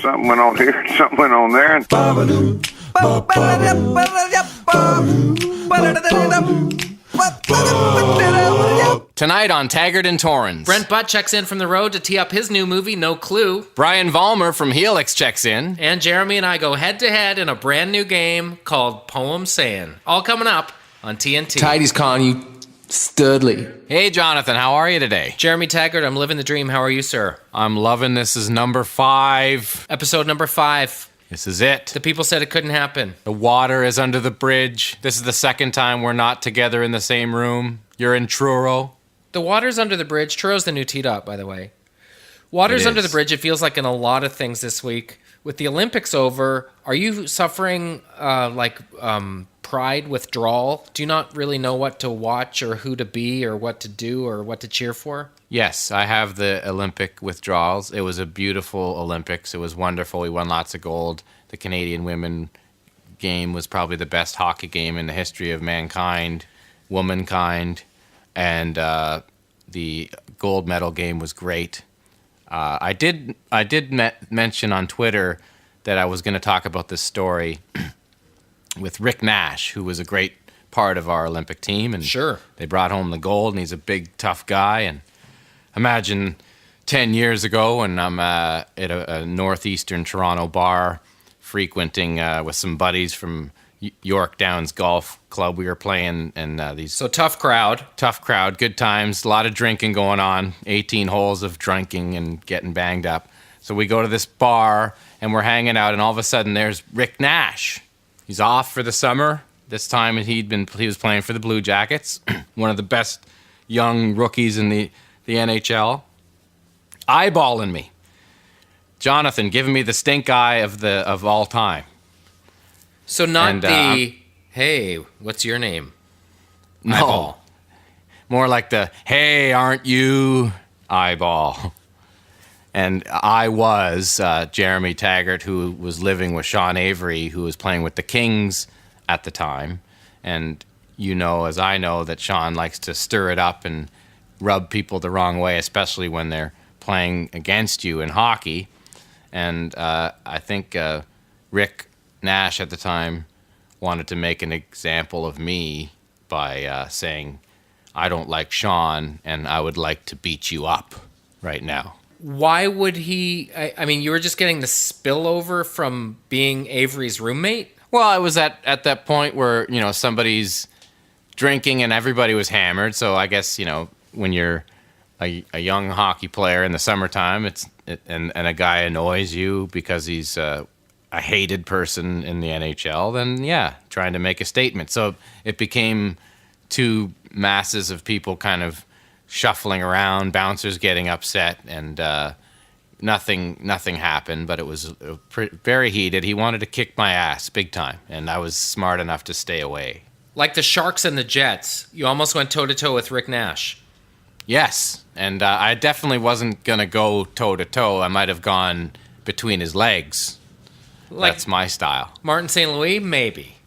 something went on here, something went on there. And Tonight on Taggart and Torrens, Brent Butt checks in from the road to tee up his new movie, No Clue. Brian Vollmer from Helix checks in. And Jeremy and I go head-to-head in a brand new game called Poem Sayin. All coming up on TNT. Tidy's calling you Studley. Hey, Jonathan, how are you today? Jeremy Taggart, I'm living the dream. How are you, sir? I'm loving this. Is number 5. Episode number 5. This is it. The people said it couldn't happen. The water is under the bridge. This is the second time we're not together in the same room. You're in Truro. The water's under the bridge. Truro's the new T-Dot, by the way. Water's under the bridge. It feels like in a lot of things this week. With the Olympics over, are you suffering pride withdrawal? Do you not really know what to watch or who to be or what to do or what to cheer for? Yes, I have the Olympic withdrawals. It was a beautiful Olympics. It was wonderful. We won lots of gold. The Canadian women game was probably the best hockey game in the history of mankind, womankind, and the gold medal game was great. I did mention on Twitter that I was going to talk about this story with Rick Nash, who was a great part of our Olympic team, and sure, they brought home the gold, and he's a big, tough guy. And imagine 10 years ago, and I'm at a northeastern Toronto bar, frequenting with some buddies from York Downs Golf Club. We were playing, and these... So tough crowd, good times, a lot of drinking going on, 18 holes of drinking and getting banged up. So we go to this bar, and we're hanging out, and all of a sudden there's Rick Nash. He's off for the summer. This time he was playing for the Blue Jackets, one of the best young rookies in the NHL. Eyeballing me. Jonathan giving me the stink eye of all time. So not hey, what's your name? No. Eyeball. More like the, hey, aren't you eyeball? And I was Jeremy Taggart, who was living with Sean Avery, who was playing with the Kings at the time. And you know, as I know, that Sean likes to stir it up and rub people the wrong way, especially when they're playing against you in hockey. And I think Rick Nash at the time wanted to make an example of me by saying, I don't like Sean, and I would like to beat you up right now. Why would he? I mean, you were just getting the spillover from being Avery's roommate? Well, I was at that point where, somebody's drinking and everybody was hammered. So I guess, when you're a young hockey player in the summertime, and a guy annoys you because he's a hated person in the NHL, then yeah, trying to make a statement. So it became two masses of people kind of shuffling around, bouncers getting upset, and nothing happened, but it was very heated. He wanted to kick my ass big time, and I was smart enough to stay away. Like the Sharks and the Jets, you almost went toe-to-toe with Rick Nash. Yes, and I definitely wasn't going to go toe-to-toe. I might have gone between his legs. That's my style. Martin St. Louis, maybe.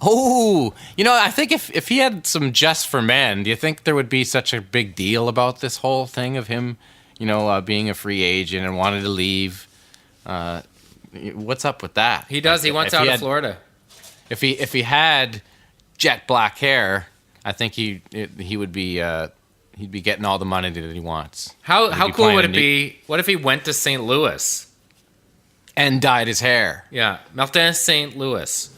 Oh, I think if he had some Just for Men, do you think there would be such a big deal about this whole thing of him, being a free agent and wanted to leave? What's up with that? He does. He wants out of Florida. If he had jet black hair, I think he would be he'd be getting all the money that he wants. How cool would it be? What if he went to St. Louis and dyed his hair? Yeah, Martin St. Louis.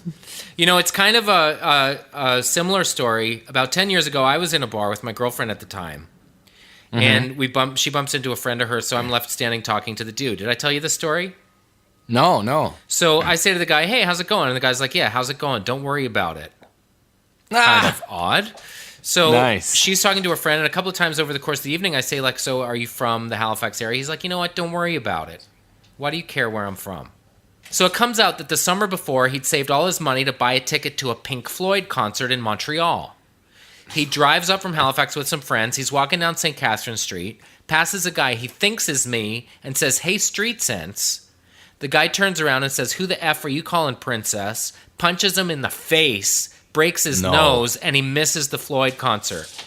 It's kind of a similar story. About 10 years ago, I was in a bar with my girlfriend at the time. Mm-hmm. And she bumps into a friend of hers, so I'm left standing talking to the dude. Did I tell you this story? No. So I say to the guy, hey, how's it going? And the guy's like, yeah, how's it going? Don't worry about it. Kind of odd. So nice. She's talking to a friend, and a couple of times over the course of the evening, I say, so are you from the Halifax area? He's like, you know what? Don't worry about it. Why do you care where I'm from? So it comes out that the summer before, he'd saved all his money to buy a ticket to a Pink Floyd concert in Montreal. He drives up from Halifax with some friends. He's walking down St. Catherine Street, passes a guy he thinks is me, and says, hey, street sense. The guy turns around and says, who the F are you calling princess? Punches him in the face, breaks his nose, and he misses the Floyd concert.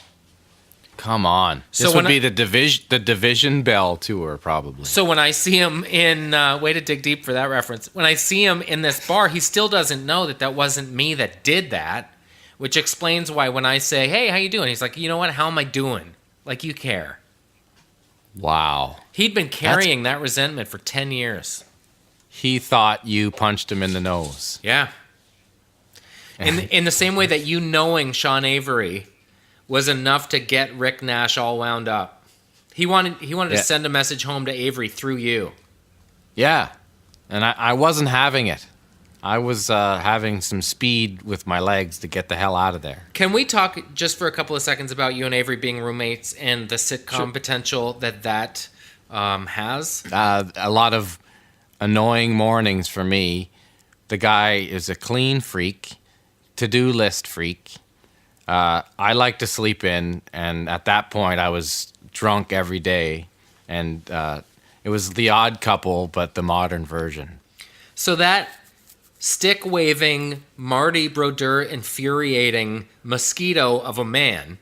Come on. So This would when be the Division Bell tour, probably. So when I see him in, way to dig deep for that reference. When I see him in this bar, he still doesn't know that wasn't me that did that, which explains why when I say, "Hey, how you doing?" He's like, "You know what? How am I doing?" Like, you care. Wow. He'd been carrying that resentment for 10 years. He thought you punched him in the nose. Yeah. In the same way that you knowing Sean Avery was enough to get Rick Nash all wound up. He wanted to send a message home to Avery through you. Yeah. And I wasn't having it. I was having some speed with my legs to get the hell out of there. Can we talk just for a couple of seconds about you and Avery being roommates and the sitcom potential that has? A lot of annoying mornings for me. The guy is a clean freak, to-do list freak. I like to sleep in, and at that point I was drunk every day, and it was The Odd Couple, but the modern version. So that stick-waving, Marty Brodeur infuriating mosquito of a man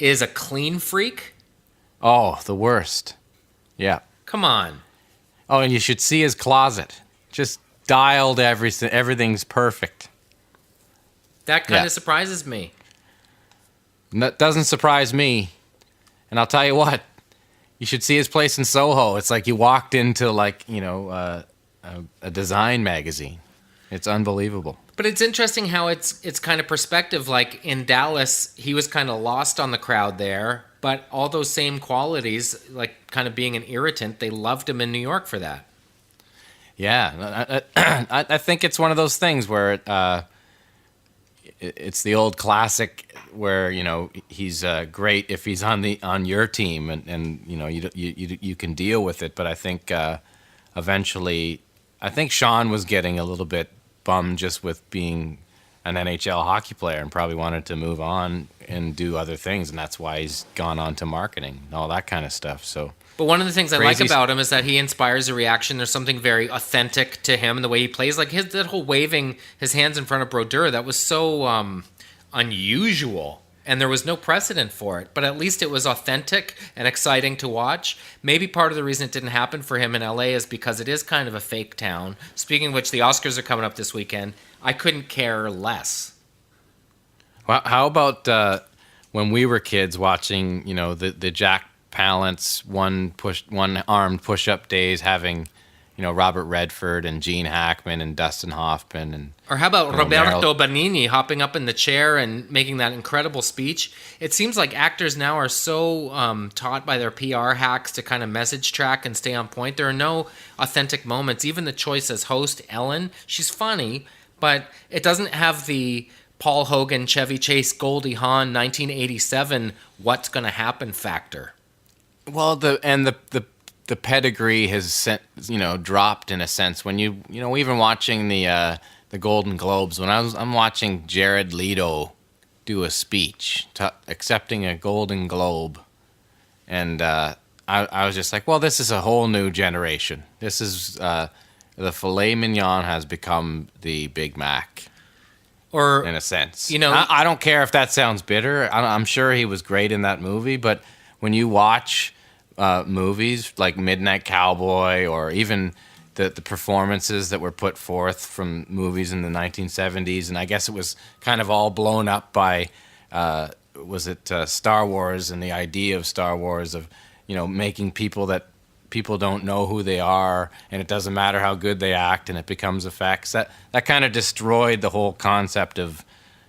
is a clean freak? Oh, the worst. Yeah. Come on. Oh, and you should see his closet. Just dialed everything. Everything's perfect. That kind of surprises me. That doesn't surprise me. And I'll tell you what, you should see his place in Soho. It's like you walked into a design magazine. It's unbelievable. But it's interesting how it's kind of perspective. Like in Dallas, he was kind of lost on the crowd there, but all those same qualities, like kind of being an irritant, they loved him in New York for that. Yeah, I think it's one of those things where it's the old classic where he's great if he's on your team and you can deal with it. But I think eventually, I think Sean was getting a little bit bummed just with being an NHL hockey player and probably wanted to move on and do other things, and that's why he's gone on to marketing and all that kind of stuff. So. But one of the things I like about him is that he inspires a reaction. There's something very authentic to him and the way he plays. Like that whole waving his hands in front of Brodeur, that was so unusual. And there was no precedent for it. But at least it was authentic and exciting to watch. Maybe part of the reason it didn't happen for him in LA is because it is kind of a fake town. Speaking of which, the Oscars are coming up this weekend. I couldn't care less. Well, how about when we were kids watching, the Jack Palance one-armed push-up days, having Robert Redford and Gene Hackman and Dustin Hoffman or how about Roberto Benigni hopping up in the chair and making that incredible speech? It seems like actors now are so taught by their PR hacks to kind of message track and stay on point. There are no authentic moments. Even the choice as host, Ellen, she's funny, but it doesn't have the Paul Hogan, Chevy Chase, Goldie Hawn, 1987 what's going to happen factor. Well, the pedigree has dropped in a sense when even watching the Golden Globes, when I'm watching Jared Leto do a speech accepting a Golden Globe, and I was just like, well, this is a whole new generation. This is the filet mignon has become the Big Mac. Or in a sense, I don't care if that sounds bitter. I'm sure he was great in that movie, but when you watch movies like Midnight Cowboy or even the performances that were put forth from movies in the 1970s, and I guess it was kind of all blown up by Star Wars and the idea of Star Wars of making people that people don't know who they are, and it doesn't matter how good they act, and it becomes effects. That kind of destroyed the whole concept of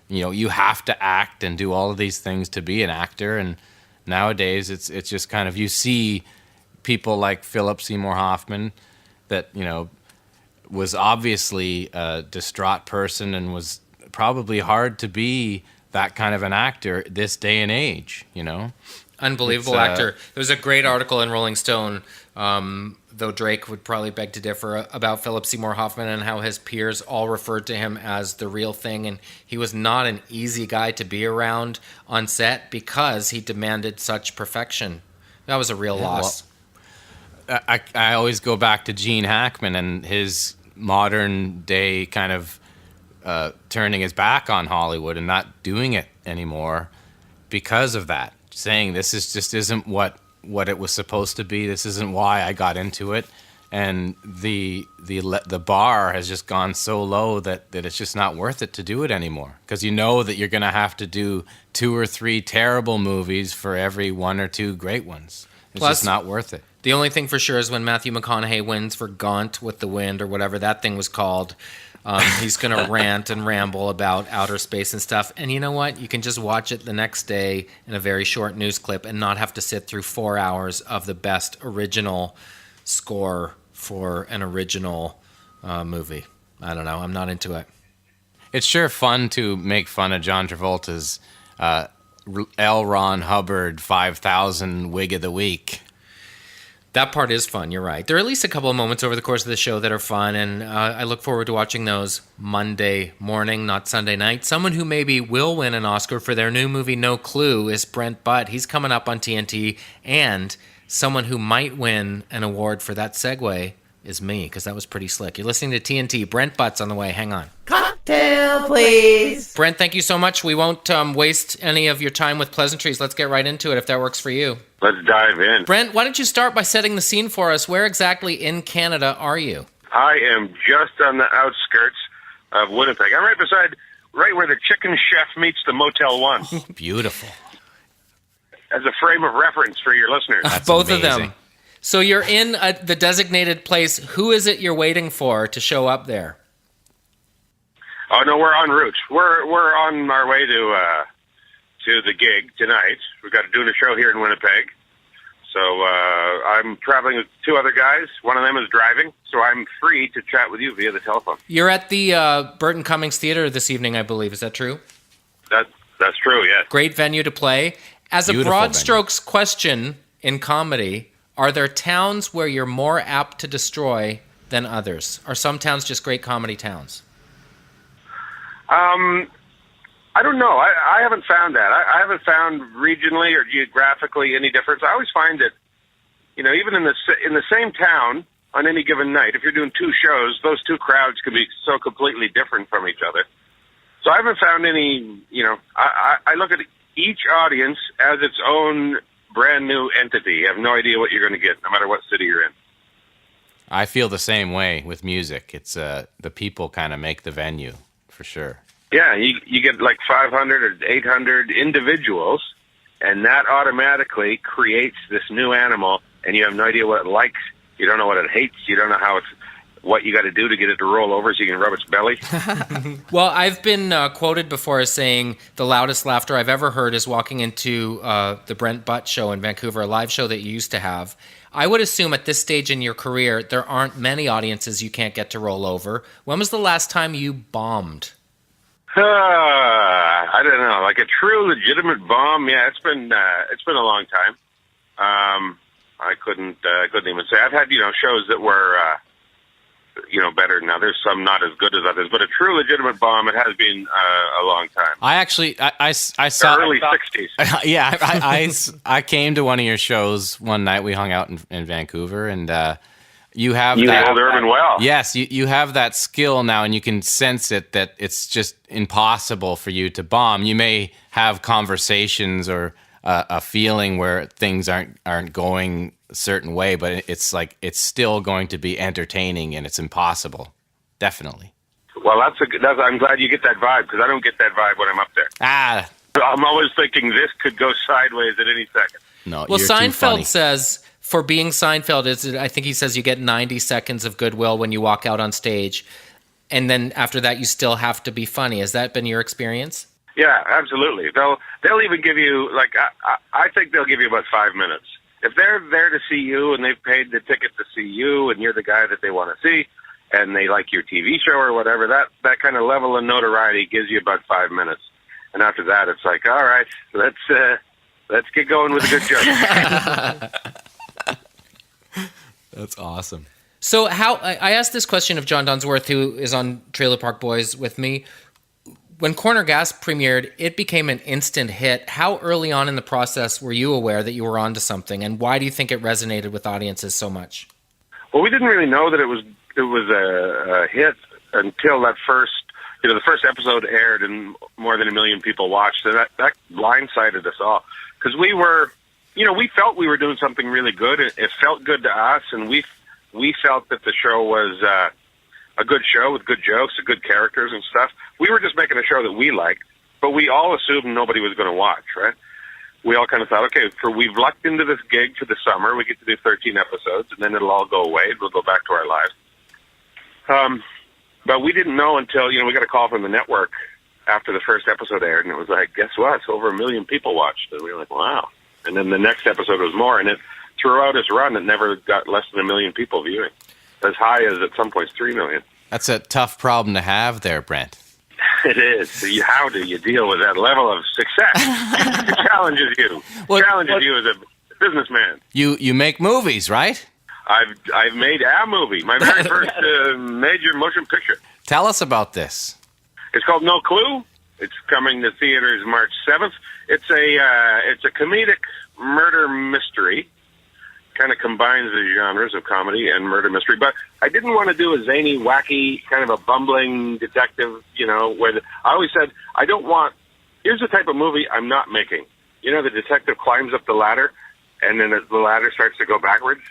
you have to act and do all of these things to be an actor. And nowadays, it's just kind of, you see people like Philip Seymour Hoffman that, was obviously a distraught person and was probably hard to be that kind of an actor this day and age, Unbelievable actor. There's a great article in Rolling Stone, though Drake would probably beg to differ, about Philip Seymour Hoffman and how his peers all referred to him as the real thing. And he was not an easy guy to be around on set because he demanded such perfection. That was a real loss. Well, I always go back to Gene Hackman and his modern day kind of turning his back on Hollywood and not doing it anymore because of that. saying this is just isn't what it was supposed to be. This isn't why I got into it. And the bar has just gone so low that it's just not worth it to do it anymore. Because you know that you're going to have to do 2 or 3 terrible movies for every 1 or 2 great ones. It's just not worth it. The only thing for sure is when Matthew McConaughey wins for Gaunt with the Wind or whatever that thing was called, he's going to rant and ramble about outer space and stuff. And you know what? You can just watch it the next day in a very short news clip and not have to sit through 4 hours of the best original score for an original movie. I don't know. I'm not into it. It's sure fun to make fun of John Travolta's L. Ron Hubbard 5,000 wig of the week. That part is fun, you're right. There are at least a couple of moments over the course of the show that are fun, and I look forward to watching those Monday morning, not Sunday night. Someone who maybe will win an Oscar for their new movie, No Clue, is Brent Butt. He's coming up on TNT, and someone who might win an award for that segue is me, because that was pretty slick. You're listening to TNT. Brent Butt's on the way. Hang on. Cocktail, please. Brent, thank you so much. We won't waste any of your time with pleasantries. Let's get right into it, if that works for you. Let's dive in. Brent, why don't you start by setting the scene for us? Where exactly in Canada are you? I am just on the outskirts of Winnipeg. I'm right where the Chicken Chef meets the Motel 1. Beautiful. As a frame of reference for your listeners. That's Both amazing. of them. So you're in the designated place. Who is it you're waiting for to show up there? Oh no, we're en route. We're on our way to the gig tonight. We've got doing a show here in Winnipeg. So I'm traveling with 2 other guys. One of them is driving, so I'm free to chat with you via the telephone. You're at the Burton Cummings Theater this evening, I believe. Is that true? That's true. Yes. Great venue to play. As a Beautiful broad venue. strokes question in comedy, are there towns where you're more apt to destroy than others? Are some towns just great comedy towns? I don't know. I haven't found that. I haven't found regionally or geographically any difference. I always find that, even in the same town on any given night, if you're doing 2 shows, those 2 crowds can be so completely different from each other. So I haven't found any. I look at each audience as its own brand new entity. You have no idea what you're going to get, no matter what city you're in. I feel the same way with music. It's the people kind of make the venue, for sure. Yeah, you get like 500 or 800 individuals, and that automatically creates this new animal, and you have no idea what it likes. You don't know what it hates. You don't know what you got to do to get it to roll over so you can rub its belly. Well, I've been quoted before as saying the loudest laughter I've ever heard is walking into the Brent Butt show in Vancouver, a live show that you used to have. I would assume at this stage in your career, there aren't many audiences you can't get to roll over. When was the last time you bombed? I don't know, like a true legitimate bomb. Yeah, it's been a long time. I couldn't even say. I've had shows that were better than others. Some not as good as others, but a true legitimate bomb. It has been a long time. I actually I saw early '60s. Yeah, I came to one of your shows one night. We hung out in Vancouver, and you have that. Old Urban well. Yes, you have that skill now, and you can sense it that it's just impossible for you to bomb. You may have conversations or a feeling where things aren't going a certain way, but it's like it's still going to be entertaining, and it's impossible. Definitely. Well, I'm glad you get that vibe, because I don't get that vibe when I'm up there. I'm always thinking this could go sideways at any second. No, well, you're too funny. Seinfeld says, for being Seinfeld, I think he says you get 90 seconds of goodwill when you walk out on stage, and then after that you still have to be funny. Has that been your experience? Yeah, absolutely. They'll even give you, like, I think they'll give you about 5 minutes. If they're there to see you and they've paid the ticket to see you and you're the guy that they want to see and they like your TV show or whatever, that kind of level of notoriety gives you about 5 minutes. And after that, it's like, all right, let's get going with a good joke. That's awesome. So I asked this question of John Dunsworth, who is on Trailer Park Boys with me. When Corner Gas premiered, it became an instant hit. How early on in the process were you aware that you were onto something, and why do you think it resonated with audiences so much? Well, we didn't really know that it was a hit until that the first episode aired and more than 1 million people watched, and that blindsided us all. because we were, we felt we were doing something really good. It felt good to us, and we felt that the show was a good show with good jokes and good characters and stuff. We were just making a show that we liked, but we all assumed nobody was going to watch, right? We all kind of thought, okay, we've lucked into this gig for the summer. We get to do 13 episodes, and then it'll all go away. We'll go back to our lives. But we didn't know until, we got a call from the network after the first episode aired, and it was like, guess what? It's over 1 million people watched. And we were like, wow. And then the next episode was more, and throughout its run, it never got less than 1 million people viewing. As high as, at some points, 3 million. That's a tough problem to have there, Brent. It is. How do you deal with that level of success? It challenges you. Challenges you as a businessman. You make movies, right? I've made a movie, my very first major motion picture. Tell us about this. It's called No Clue. It's coming to theaters March 7th. It's a comedic murder mystery. Kind of combines the genres of comedy and murder mystery. But I didn't want to do a zany, wacky, kind of a bumbling detective, where I always said, here's the type of movie I'm not making. The detective climbs up the ladder, and then the ladder starts to go backwards.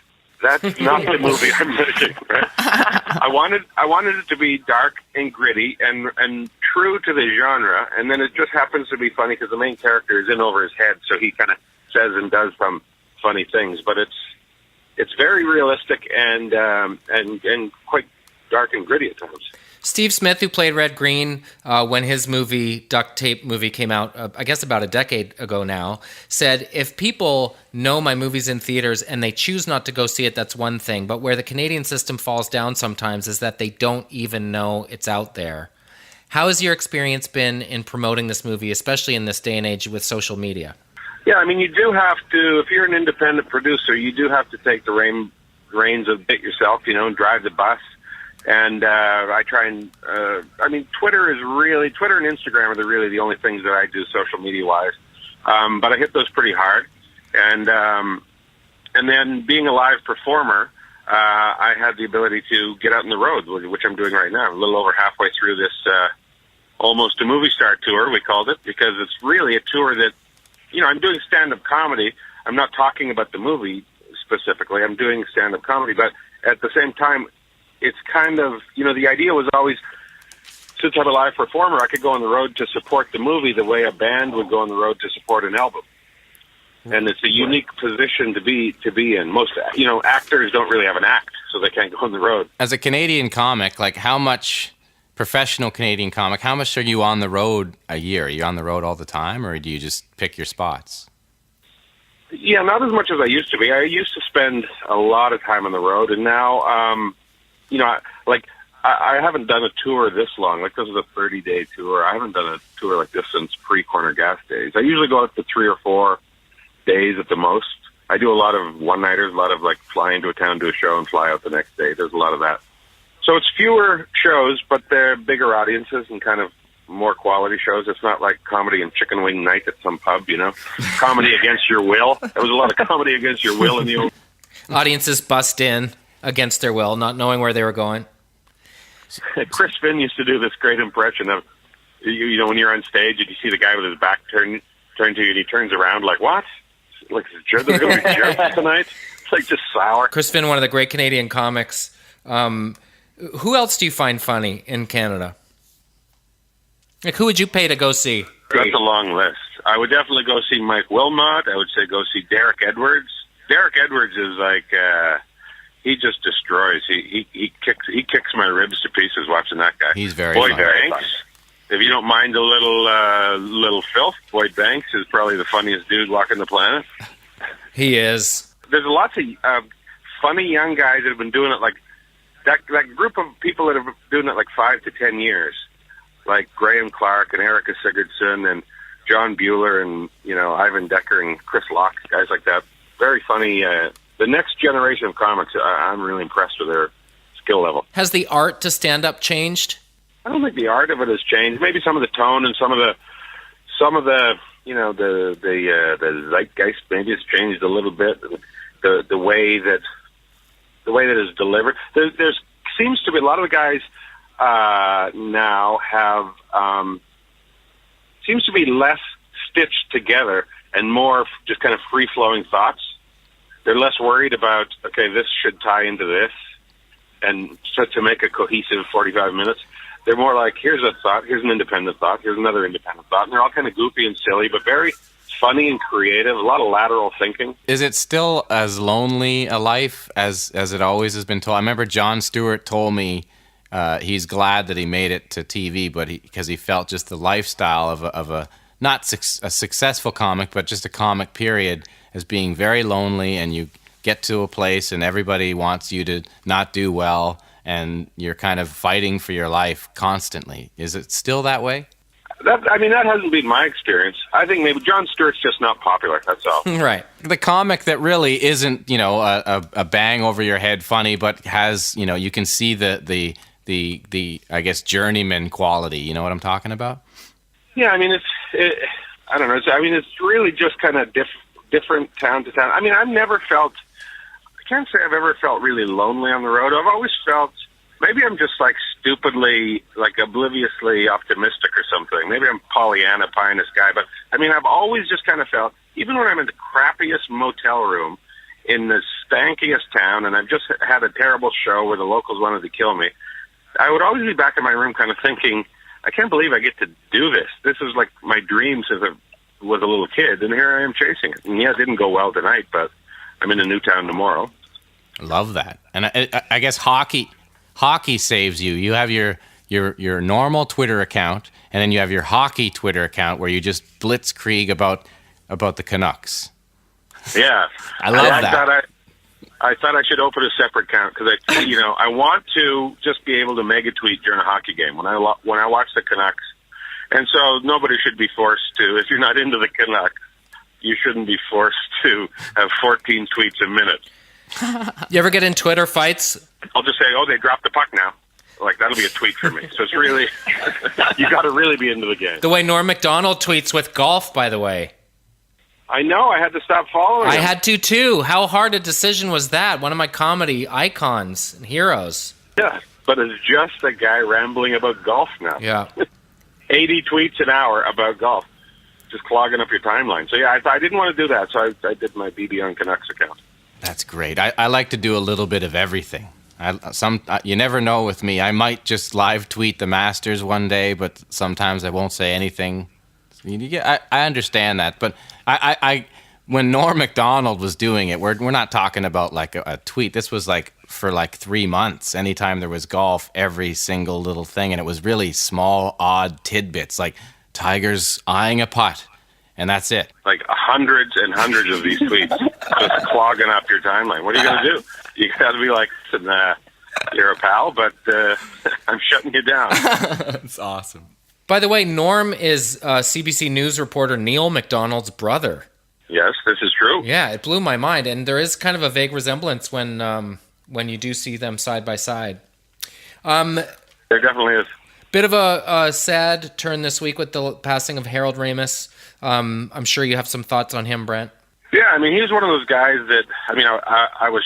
That's not the movie I'm making, right? I wanted it to be dark and gritty and true to the genre, and then it just happens to be funny because the main character is in over his head, so he kind of says and does some funny things. But it's very realistic and quite dark and gritty at times. Steve Smith, who played Red Green when his movie, Duct Tape movie, came out, I guess about a decade ago now, said, if people know my movie's in theaters and they choose not to go see it, that's one thing. But where the Canadian system falls down sometimes is that they don't even know it's out there. How has your experience been in promoting this movie, especially in this day and age with social media? Yeah, I mean, you do have to, if you're an independent producer, you do have to take the reins of it yourself, and drive the bus. And I try and, Twitter and Instagram are really the only things that I do social media-wise. But I hit those pretty hard. And then being a live performer, I had the ability to get out on the road, which I'm doing right now. I'm a little over halfway through this almost a movie star tour, we called it, because it's really a tour that, I'm doing stand-up comedy. I'm not talking about the movie specifically. I'm doing stand-up comedy. But at the same time, it's kind of, the idea was always, since I'm a live performer, I could go on the road to support the movie the way a band would go on the road to support an album. And it's a unique position to be in. Most, actors don't really have an act, so they can't go on the road. As a Canadian comic, professional Canadian comic, how much are you on the road a year? Are you on the road all the time, or do you just pick your spots? Yeah, not as much as I used to be. I used to spend a lot of time on the road, and now, I haven't done a tour this long. Like, this is a 30-day tour. I haven't done a tour like this since pre-Corner Gas days. I usually go out to 3 or 4 days at the most. I do a lot of one-nighters, a lot of, fly into a town, do a show, and fly out the next day. There's a lot of that. So it's fewer shows, but they're bigger audiences and kind of more quality shows. It's not like comedy and chicken wing night at some pub, Comedy against your will. There was a lot of comedy against your will in the old... Audiences bust in against their will, not knowing where they were going. Chris Finn used to do this great impression of, when you're on stage and you see the guy with his back turned to you and he turns around like, what? Like, there's going to be jokes tonight? It's just sour. Chris Finn, one of the great Canadian comics. Who else do you find funny in Canada? Who would you pay to go see? That's a long list. I would definitely go see Mike Wilmot. I would say go see Derek Edwards. Derek Edwards is he just destroys. He kicks my ribs to pieces watching that guy. He's very Boyd funny. Banks. If you don't mind a little filth, Boyd Banks is probably the funniest dude walking the planet. He is. There's lots of funny young guys that have been doing it that group of people that have been doing it 5 to 10 years, like Graham Clark and Erica Sigurdsson and John Bueller and Ivan Decker and Chris Locke, guys like that. Very funny. The next generation of comics, I'm really impressed with their skill level. Has the art to stand up changed? I don't think the art of it has changed. Maybe some of the tone and some of the the zeitgeist maybe has changed a little bit. The way that it's delivered. There seems to be a lot of the guys now have seems to be less stitched together and more just kind of free-flowing thoughts. They're less worried about, okay, this should tie into this, and so to make a cohesive 45 minutes. They're more like, here's a thought, here's an independent thought, here's another independent thought, and they're all kind of goofy and silly, but very funny and creative, a lot of lateral thinking. Is it still as lonely a life as it always has been told? I remember Jon Stewart told me he's glad that he made it to TV, but because he felt just the lifestyle of a not a successful comic, but just a comic period, as being very lonely, and you get to a place and everybody wants you to not do well, and you're kind of fighting for your life constantly. Is it still that way? That hasn't been my experience. I think maybe Jon Stewart's just not popular, that's all. Right. The comic that really isn't, a bang over your head funny, but has, you can see the I guess, journeyman quality. You know what I'm talking about? Yeah, I don't know. It's really just kind of different town to town. I can't say I've ever felt really lonely on the road. I've always felt, maybe I'm just like stupidly, like obliviously optimistic or something. Maybe I'm Pollyanna pie in the sky, but I've always just kind of felt, even when I'm in the crappiest motel room in the stankiest town, and I've just had a terrible show where the locals wanted to kill me, I would always be back in my room kind of thinking, I can't believe I get to do this. This is like my dream since I was a little kid, and here I am chasing it. And yeah, it didn't go well tonight, but I'm in a new town tomorrow. I love that. And I guess hockey saves you. You have your normal Twitter account, and then you have your hockey Twitter account where you just blitzkrieg about the Canucks. Yeah. I love that. I thought I should open a separate account because I want to just be able to mega tweet during a hockey game when I watch the Canucks, and so nobody should be forced to. If you're not into the Canucks, you shouldn't be forced to have 14 tweets a minute. You ever get in Twitter fights? I'll just say, "Oh, they dropped the puck now." Like, that'll be a tweet for me. So it's really, you got to really be into the game. The way Norm Macdonald tweets with golf, by the way. I know. I had to stop following him. I had to, too. How hard a decision was that? One of my comedy icons and heroes. Yeah, but it's just a guy rambling about golf now. Yeah. 80 tweets an hour about golf. Just clogging up your timeline. So, yeah, I didn't want to do that, so I did my BB on Canucks account. That's great. I like to do a little bit of everything. You never know with me. I might just live tweet the Masters one day, but sometimes I won't say anything. I understand that, but I when Norm Macdonald was doing it, we're not talking about like a tweet. This was like for like 3 months. Anytime there was golf, every single little thing, and it was really small, odd tidbits like Tiger's eyeing a putt, and that's it. Like hundreds and hundreds of these tweets, just clogging up your timeline. What are you going to do? You got to be like, you're a pal, but I'm shutting you down. That's awesome. By the way, Norm is CBC News reporter Neil Macdonald's brother. Yes, this is true. Yeah, it blew my mind, and there is kind of a vague resemblance when you do see them side by side. There definitely is. Bit of a sad turn this week with the passing of Harold Ramis. I'm sure you have some thoughts on him, Brent. Yeah, he was one of those guys that, I was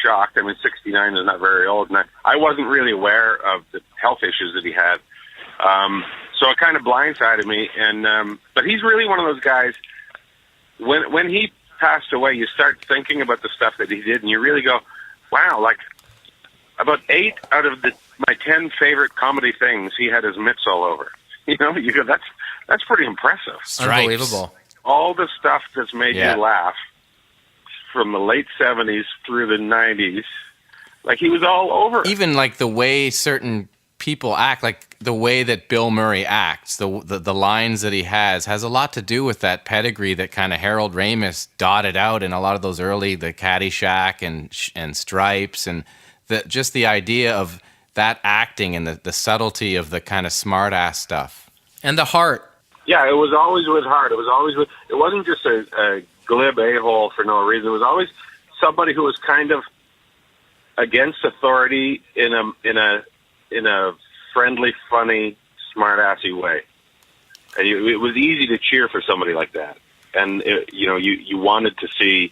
shocked. 69 is not very old, and I wasn't really aware of the health issues that he had. So it kind of blindsided me. And but he's really one of those guys. When he passed away, you start thinking about the stuff that he did, and you really go, "Wow!" Like about 8 out of my 10 favorite comedy things, he had his mitts all over. You go, that's pretty impressive. Stripes. Unbelievable. All the stuff that's made you laugh from the late 70s through the 90s, like he was all over. Even like the way certain people act, like the way that Bill Murray acts, the lines that he has a lot to do with that pedigree that kind of Harold Ramis dotted out in a lot of those early, the Caddyshack and Stripes, and just the idea of that acting and the subtlety of the kind of smart-ass stuff. And the heart. Yeah, it was always with heart. It wasn't just a glib a-hole for no reason. It was always somebody who was kind of against authority in a friendly, funny, smart-assy way. And it was easy to cheer for somebody like that. And you wanted to see,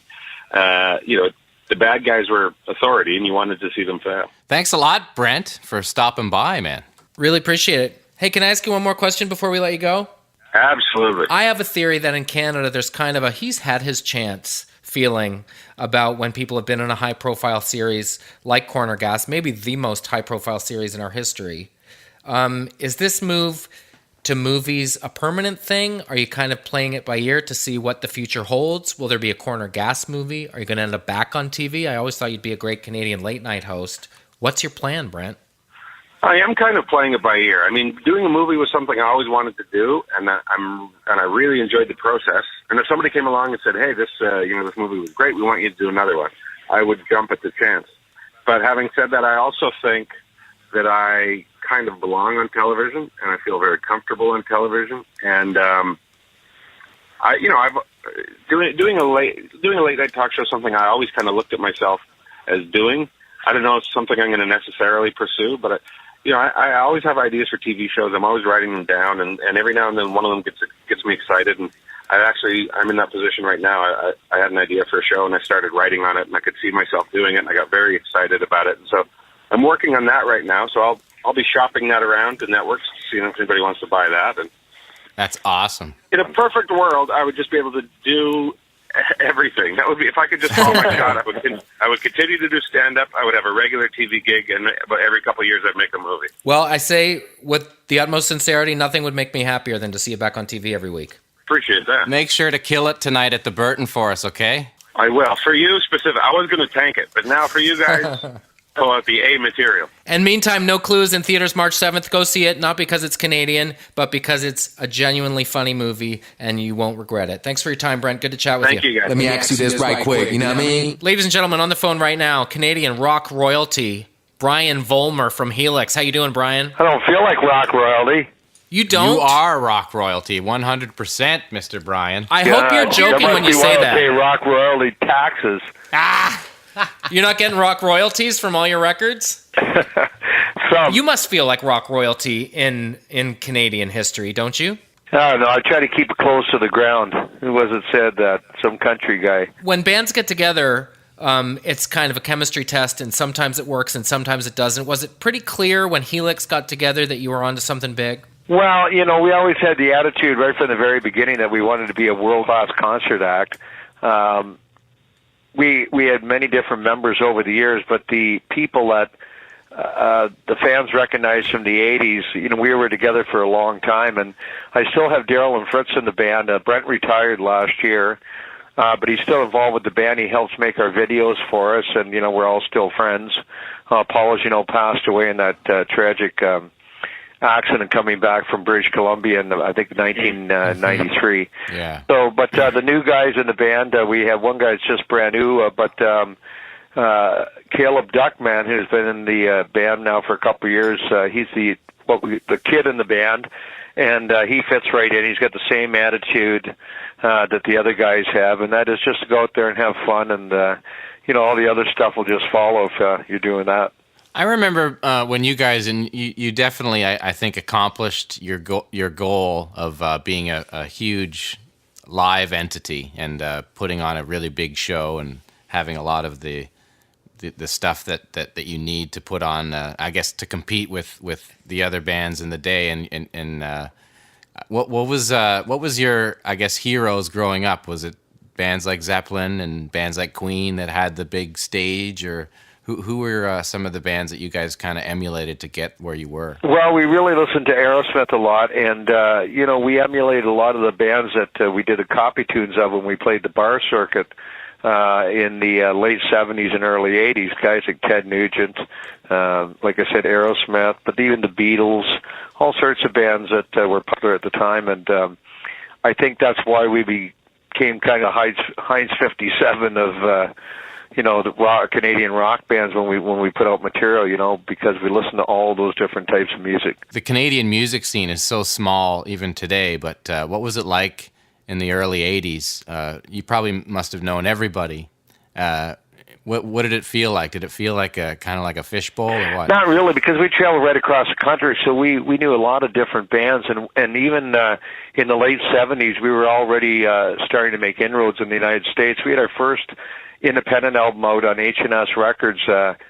the bad guys were authority, and you wanted to see them fail. Thanks a lot, Brent, for stopping by, man. Really appreciate it. Hey, can I ask you one more question before we let you go? Absolutely. I have a theory that in Canada there's kind of a he's had his chance feeling about when people have been in a high-profile series like Corner Gas, maybe the most high-profile series in our history. Is this move to movies a permanent thing? Are you kind of playing it by ear to see what the future holds? Will there be a Corner Gas movie? Are you going to end up back on TV? I always thought you'd be a great Canadian late-night host. What's your plan, Brent? I am kind of playing it by ear. I mean, doing a movie was something I always wanted to do, and I really enjoyed the process. And if somebody came along and said, "Hey, this this movie was great. We want you to do another one," I would jump at the chance. But having said that, I also think that I kind of belong on television, and I feel very comfortable on television. And I've doing a late night talk show. Something I always kind of looked at myself as doing. I don't know if it's something I'm going to necessarily pursue, but I always have ideas for TV shows. I'm always writing them down, and every now and then one of them gets me excited. And I'm in that position right now. I had an idea for a show, and I started writing on it, and I could see myself doing it, and I got very excited about it. And so I'm working on that right now. So I'll be shopping that around to networks, seeing if anybody wants to buy that. And That's awesome. in a perfect world, I would just be able to do everything. That would be, if I could just call my shot, I would continue to do stand-up. I would have a regular TV gig, and about every couple of years I'd make a movie. Well, I say with the utmost sincerity, nothing would make me happier than to see you back on TV every week. Appreciate that. Make sure to kill it tonight at the Burton for us, okay? I will. For you specific, I was going to tank it, but now for you guys, pull out the A material. And meantime, No Clues in theaters March 7th. Go see it, not because it's Canadian, but because it's a genuinely funny movie, and you won't regret it. Thanks for your time, Brent. Good to chat with you. Thank you, guys. Let me ask you this right quick, you know what I mean? Ladies and gentlemen, on the phone right now, Canadian rock royalty, Brian Vollmer from Helix. How you doing, Brian? I don't feel like rock royalty. You don't? You are rock royalty, 100%, Mr. Brian. I hope you're joking when you say that. Pay rock royalty taxes. You're not getting rock royalties from all your records? You must feel like rock royalty in Canadian history, don't you? I don't know. I try to keep it close to the ground. Who was it said that? Some country guy. When bands get together, it's kind of a chemistry test, and sometimes it works and sometimes it doesn't. Was it pretty clear when Helix got together that you were onto something big? Well, we always had the attitude right from the very beginning that we wanted to be a world-class concert act. We had many different members over the years, but the people that the fans recognized from the 80s, we were together for a long time, and I still have Daryl and Fritz in the band. Brent retired last year, but he's still involved with the band. He helps make our videos for us, and, we're all still friends. Paul, as you know, passed away in that tragic accident coming back from British Columbia in, I think, 1993. Yeah. So, but the new guys in the band, we have one guy that's just brand new, but Caleb Duckman, who's been in the band now for a couple of years, he's the kid in the band, and he fits right in. He's got the same attitude that the other guys have, and that is just to go out there and have fun, and all the other stuff will just follow if you're doing that. I remember when you guys, and you definitely, I think, accomplished your goal of being a huge live entity and putting on a really big show and having a lot of the stuff that you need to put on, I guess, to compete with the other bands in the day. And what was your, I guess, heroes growing up? Was it bands like Zeppelin and bands like Queen that had the big stage, or who were some of the bands that you guys kind of emulated to get where you were? Well, we really listened to Aerosmith a lot, and we emulated a lot of the bands that we did the copy tunes of when we played the bar circuit in the late 70s and early 80s. Guys like Ted Nugent, like I said, Aerosmith, but even the Beatles, all sorts of bands that were popular at the time, and I think that's why we became kind of Heinz 57 of the Canadian rock bands when we put out material, because we listen to all those different types of music. The Canadian music scene is so small even today, but what was it like in the early 80s? You probably must have known everybody. What did it feel like? Did it feel like kind of like a fishbowl or what? Not really, because we traveled right across the country, so we knew a lot of different bands, and even in the late 70s, we were already starting to make inroads in the United States. We had our first independent album out on H&S Records.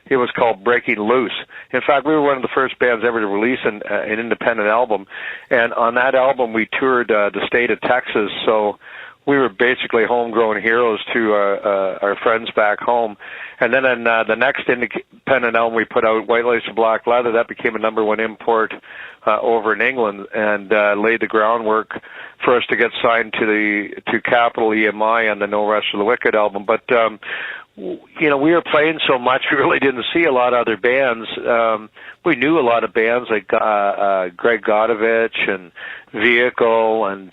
It was called Breaking Loose. In fact, we were one of the first bands ever to release an independent album. And on that album, we toured the state of Texas. So we were basically homegrown heroes to our friends back home. And then in the next independent album we put out, White Lace and Black Leather, that became a #1 import over in England, and laid the groundwork for us to get signed to Capitol EMI on the No Rest for the Wicked album. But we were playing so much, we really didn't see a lot of other bands. We knew a lot of bands like Greg Godovich and Vehicle and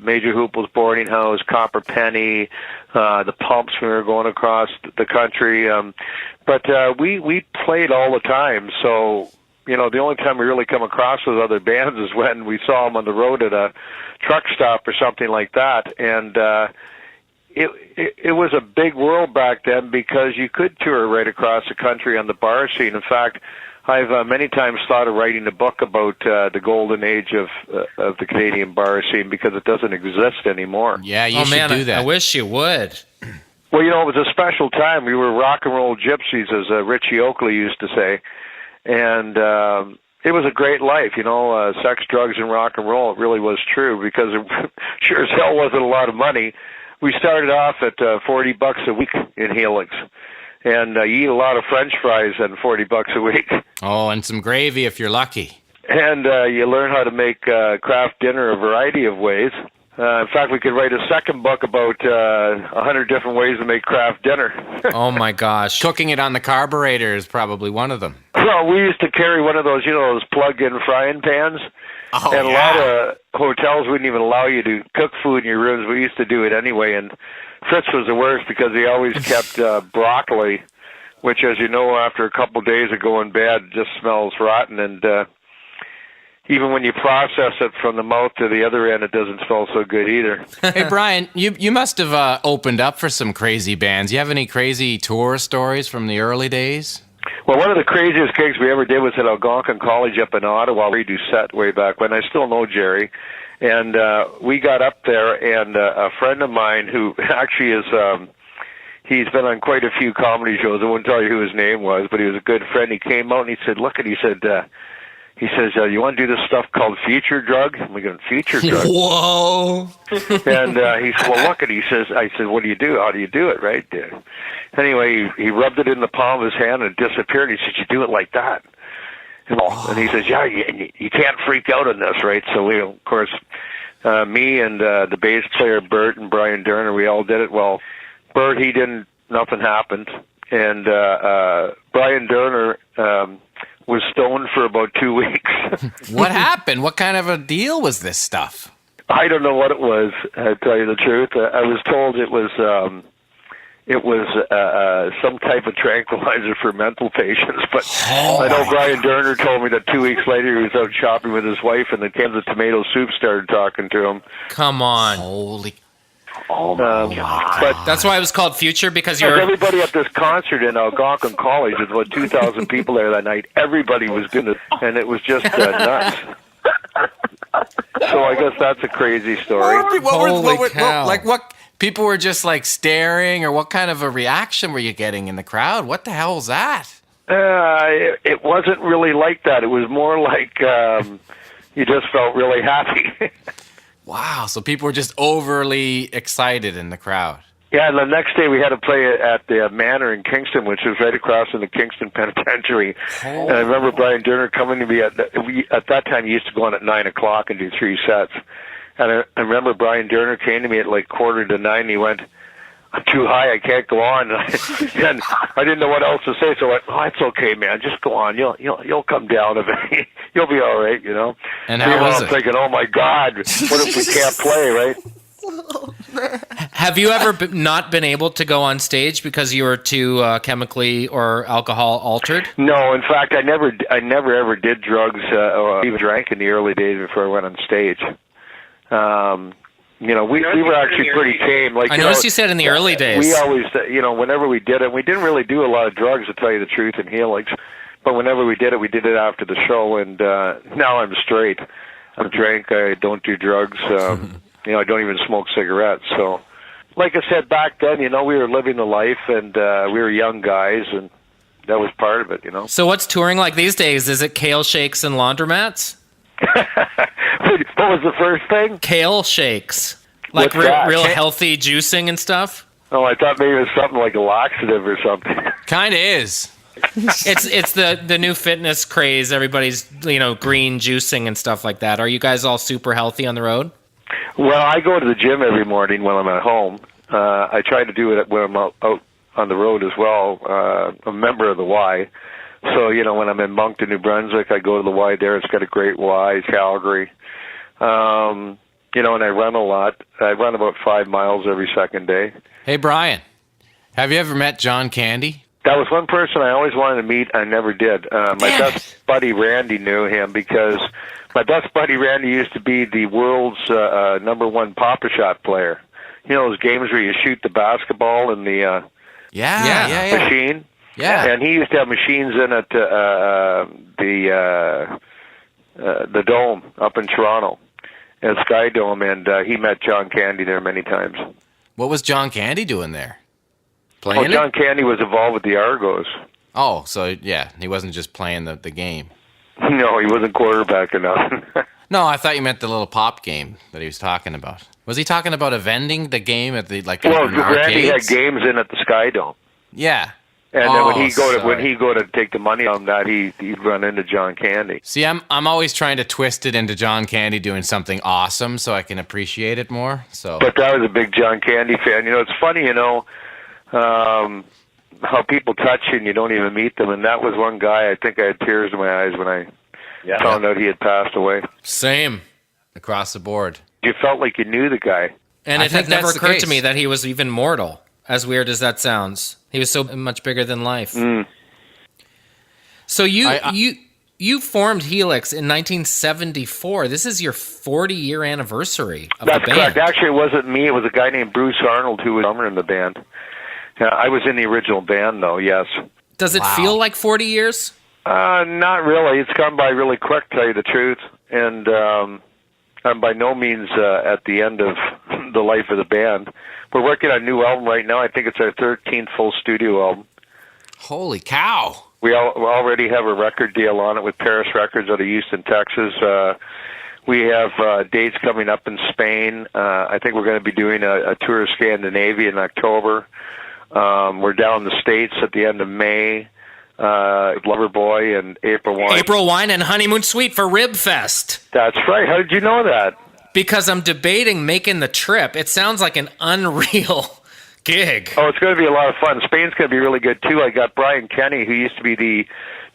Major Hoople's Boarding House, Copper Penny, the Pumps when we were going across the country. But we played all the time, so the only time we really come across those other bands is when we saw them on the road at a truck stop or something like that. And it was a big world back then because you could tour right across the country on the bar scene. In fact, I've many times thought of writing a book about the golden age of the Canadian bar scene because it doesn't exist anymore. Yeah, you should do that. I wish you would. Well, it was a special time. We were rock and roll gypsies, as Richie Oakley used to say. And it was a great life, sex, drugs, and rock and roll. It really was true because it sure as hell wasn't a lot of money. We started off at $40 a week in Helix. And you eat a lot of French fries and $40 a week. Oh, and some gravy if you're lucky. And you learn how to make craft dinner a variety of ways. In fact, we could write a second book about 100 different ways to make craft dinner. Oh, my gosh. Cooking it on the carburetor is probably one of them. Well, we used to carry one of those, those plug-in frying pans. Oh, and a lot of hotels wouldn't even allow you to cook food in your rooms. We used to do it anyway, and Fritz was the worst because he always kept broccoli, which, as you know, after a couple of days of going bad, just smells rotten. And even when you process it from the mouth to the other end, it doesn't smell so good either. Hey, Brian, you must have opened up for some crazy bands. You have any crazy tour stories from the early days? Well, one of the craziest gigs we ever did was at Algonquin College up in Ottawa. We do set way back when. I still know Jerry. And we got up there, and a friend of mine who actually is, he's been on quite a few comedy shows. I won't tell you who his name was, but he was a good friend. He came out and he said, he says, you want to do this stuff called future drug? And we go, future drug? Whoa. And he said, well, look at it. I said, what do you do? How do you do it, right? Anyway, he rubbed it in the palm of his hand and it disappeared. He said, you do it like that. And he says, yeah, you can't freak out on this, right? So we, of course, me and the bass player, Bert, and Brian Durner, we all did it. Well, Bert, nothing happened. And Brian Durner was stoned for about 2 weeks. What happened? What kind of a deal was this stuff? I don't know what it was, to tell you the truth. I was told it was some type of tranquilizer for mental patients, but I know Brian Durner told me that 2 weeks later he was out shopping with his wife and the cans of tomato soup started talking to him. Come on. Holy. Oh my God. But that's why it was called Future, because you're... Everybody at this concert in Algonquin College, there's about 2,000 people there that night. Everybody was doing it, and it was just nuts. So I guess that's a crazy story. Holy cow. What people were just like staring, or what kind of a reaction were you getting in the crowd? What the hell was that? It wasn't really like that. It was more like you just felt really happy. Wow, so people were just overly excited in the crowd. Yeah, and the next day we had to play at the Manor in Kingston, which was right across from the Kingston Penitentiary. And I remember Brian Durner coming to me at that time. He used to go on at 9 o'clock and do 3 sets. And I remember Brian Durner came to me at like 8:45. And he went, "I'm too high. I can't go on." And I didn't know what else to say, so I went, "Oh, it's okay, man. Just go on. You'll come down eventually. You'll be all right, And how was it? I'm thinking, oh my God, what if we can't play, right? Have you ever not been able to go on stage because you were too chemically or alcohol altered? No, in fact, I never ever did drugs or even drank in the early days before I went on stage. We were actually pretty tame. Like I noticed you said in the early days. We always, whenever we did it, we didn't really do a lot of drugs, to tell you the truth, in Helix. But whenever we did it after the show. And now I'm straight. I'm drunk. I don't do drugs. I don't even smoke cigarettes. So like I said back then, we were living the life, and we were young guys, and that was part of it, So what's touring like these days? Is it kale shakes and laundromats? What was the first thing? Kale shakes. Like real healthy juicing and stuff? Oh, I thought maybe it was something like a laxative or something. Kind of is. It's the new fitness craze. Everybody's, green juicing and stuff like that. Are you guys all super healthy on the road? Well, I go to the gym every morning when I'm at home. I try to do it when I'm out on the road as well. I'm a member of the Y. So, when I'm in Moncton, New Brunswick, I go to the Y there. It's got a great Y, Calgary. And I run a lot. I run about 5 miles every second day. Hey, Brian, have you ever met John Candy? That was one person I always wanted to meet. I never did. My best buddy Randy knew him because my best buddy Randy used to be the world's #1 Papa Shot player. Those games where you shoot the basketball in the machine? Yeah. And he used to have machines in at the Dome up in Toronto, at Sky Dome, and he met John Candy there many times. What was John Candy doing there? Playing John Candy was involved with the Argos. Oh, so yeah, he wasn't just playing the game. No, he wasn't quarterback enough. No, I thought you meant the little pop game that he was talking about. Was he talking about vending the game at the Well, Randy had games in at the Sky Dome. Yeah. And then when he go to take the money on that, he'd run into John Candy. See, I'm always trying to twist it into John Candy doing something awesome so I can appreciate it more. So, but I was a big John Candy fan. It's funny, how people touch you and you don't even meet them. And that was one guy. I think I had tears in my eyes when I found out he had passed away. Same. Across the board. You felt like you knew the guy. And it had never occurred to me that he was even mortal. As weird as that sounds, he was so much bigger than life. Mm. So you formed Helix in 1974. This is your 40-year anniversary of the band. That's correct. Actually, it wasn't me. It was a guy named Bruce Arnold who was drummer in the band. I was in the original band, though. Yes. Does it feel like 40 years? Not really. It's gone by really quick, to tell you the truth. And I'm by no means at the end of the life of the band. We're working on a new album right now. I think it's our 13th full studio album. Holy cow. We already have a record deal on it with Paris Records out of Houston, Texas. We have dates coming up in Spain. I think we're going to be doing a tour of Scandinavia in October. We're down in the States at the end of May. Loverboy and April Wine. April Wine and Honeymoon Suite for Rib Fest. That's right. How did you know that? Because I'm debating making the trip. It sounds like an unreal gig. Oh, it's going to be a lot of fun. Spain's going to be really good, too. I got Brian Kenny, who used to be the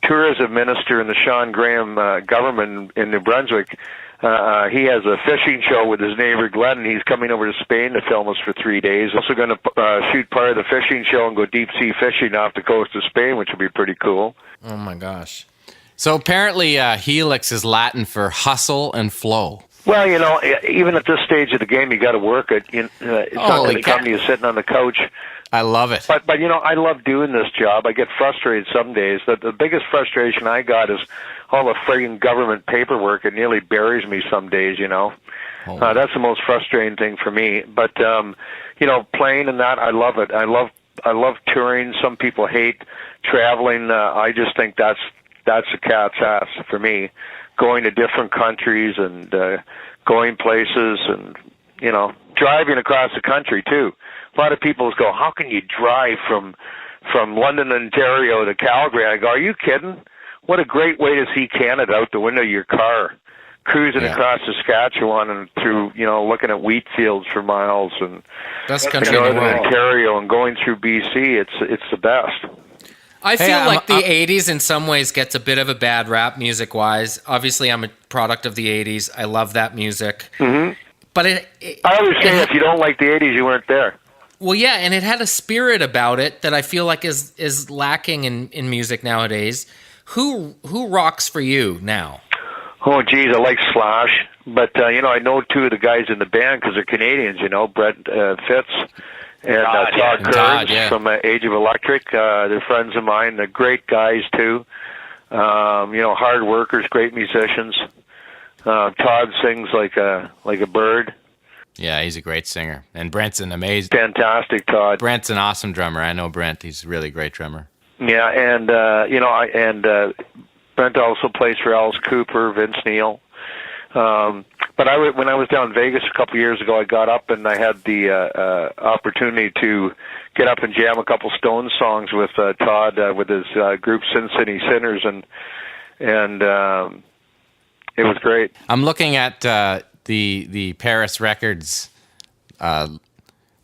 tourism minister in the Sean Graham government in New Brunswick. He has a fishing show with his neighbor Glenn, and he's coming over to Spain to film us for 3 days. Also going to shoot part of the fishing show and go deep-sea fishing off the coast of Spain, which will be pretty cool. Oh, my gosh. So apparently Helix is Latin for hustle and flow. Well, even at this stage of the game, you got to work it. It's not going to come to you sitting on the couch. I love it. But I love doing this job. I get frustrated some days. The biggest frustration I got is all the friggin' government paperwork. It nearly buries me some days, That's the most frustrating thing for me. But, playing and that, I love it. I love touring. Some people hate traveling. I just think that's a cat's ass for me. Going to different countries and going places and, driving across the country, too. A lot of people go, how can you drive from London, Ontario to Calgary? I go, are you kidding? What a great way to see Canada out the window of your car, cruising across Saskatchewan and through, looking at wheat fields for miles and Northern Ontario and going through BC. It's the best. I feel like the 80s in some ways gets a bit of a bad rap music-wise. Obviously, I'm a product of the 80s. I love that music. Mm-hmm. But I always say if you don't like the 80s, you weren't there. Well, yeah, and it had a spirit about it that I feel like is lacking in music nowadays. Who rocks for you now? Oh, geez, I like Slash. But, I know two of the guys in the band because they're Canadians, Brent Fitz and Todd Kearns from Age of Electric. They're friends of mine. They're great guys, too. Hard workers, great musicians. Todd sings like a bird. Yeah, he's a great singer. And Brent's an amazing... Fantastic, Todd. Brent's an awesome drummer. I know Brent. He's a really great drummer. Yeah, and Brent also plays for Alice Cooper, Vince Neil. But when I was down in Vegas a couple of years ago, I got up and I had the opportunity to get up and jam a couple Stones songs with Todd with his group Sin City Sinners, and it was great. I'm looking at the Paris Records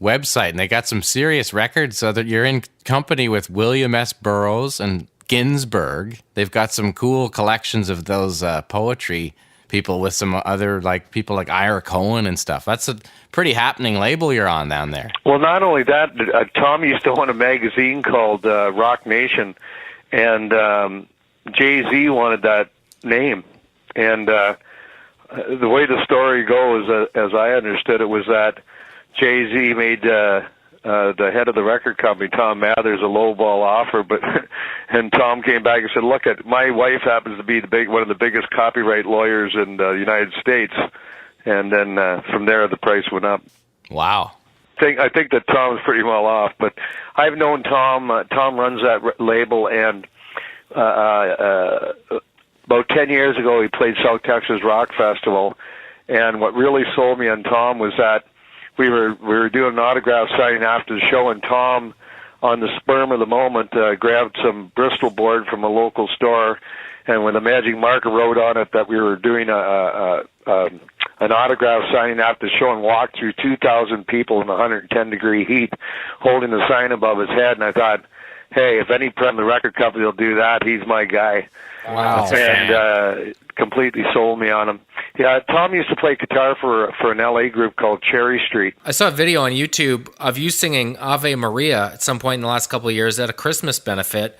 website, and they got some serious records. So that you're in company with William S. Burroughs and Ginsberg. They've got some cool collections of those poetry people with some other people like Ira Cohen and stuff. That's a pretty happening label you're on down there. Well, not only that, Tom used to own a magazine called Rock Nation, and Jay-Z wanted that name. And the way the story goes, as I understood it, was that Jay-Z made the head of the record company, Tom Mathers, a lowball offer, and Tom came back and said, "Look, my wife happens to be one of the biggest copyright lawyers in the United States," and then from there the price went up. Wow. I think that Tom's pretty well off, but I've known Tom. Tom runs that label, and about 10 years ago he played South Texas Rock Festival, and what really sold me on Tom was that we were doing an autograph signing after the show, and Tom, on the sperm of the moment, grabbed some Bristol board from a local store, and with a magic marker wrote on it that we were doing an autograph signing after the show, and walked through 2,000 people in 110-degree heat, holding the sign above his head. And I thought, hey, if any friend of the record company will do that, he's my guy. Wow. And completely sold me on him. Yeah, Tom used to play guitar for an LA group called Cherry Street. I saw a video on YouTube of you singing Ave Maria at some point in the last couple of years at a Christmas benefit.